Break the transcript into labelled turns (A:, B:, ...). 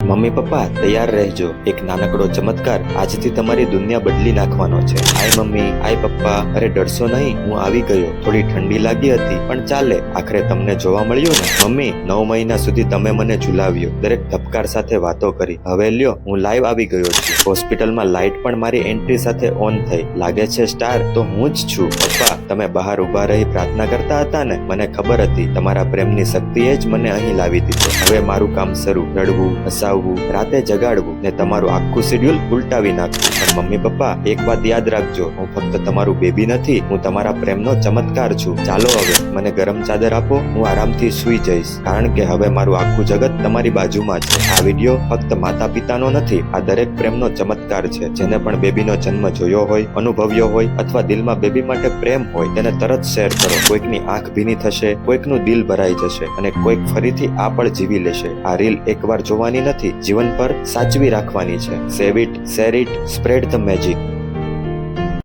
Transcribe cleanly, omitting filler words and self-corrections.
A: Mummy papa તૈયાર રહેજો, એક નાનકડો ચમત્કાર આજથી તમારી દુનિયા બદલી નાખવાનો છે. આય મમ્મી, આય પપ્પા. અરે ડરશો નહીં, હું આવી ગયો. થોડી ઠંડી લાગી હતી પણ ચાલે, આખરે તમને જોવા મળ્યું ને. મમ્મી, 9 મહિના સુધી તમે મને ઝુલાવ્યો, દરેક ધબકાર સાથે વાતો કરી. હવે લ્યો, હું લાઈવ આવી ગયો છું. હોસ્પિટલમાં લાઇટ પણ મારી એન્ટ્રી સાથે ઓન થઈ. લાગે છે સ્ટાર તો હું જ છું. પપ્પા, તમે બહાર ઉભા રહી પ્રાર્થના કરતા હતા ને, મને ખબર હતી તમારા પ્રેમની શક્તિએ જ મને અહીં લાવી દીધો. હવે મારું કામ શરૂ, રડવું, હસાવવું, રાતે જગાડવું ને તમારું આખું શેડ્યુલ ઉલટાવી નાખવું. પણ મમ્મી પપ્પા, એક વાત યાદ રાખજો, હું ફક્ત તમારું બેબી નથી, હું તમારા પ્રેમનો ચમત્કાર છું. ચાલો હવે મને ગરમ ચાદર આપો, હું આરામથી સૂઈ જઈશ, કારણ કે હવે મારું આખું જગત તમારી બાજુમાં છે. આ વિડીયો ફક્ત માતા પિતાનો નથી, આ દરેક પ્રેમનો ચમત્કાર છે. જેને પણ બેબીનો જન્મ જોયો હોય, અનુભવ્યો હોય અથવા દિલમાં બેબી માટે પ્રેમ હોય, તેને તરત શેર કરો. કોઈકની આંખ ભીની થશે, કોઈકનું દિલ ભરાઈ જશે અને કોઈક ફરીથી આ પળ જીવી લેશે. આ રીલ એકવાર જોવાની નથી, જીવન પર સાચવી રાખવાની છે. Save it, share it, spread the magic.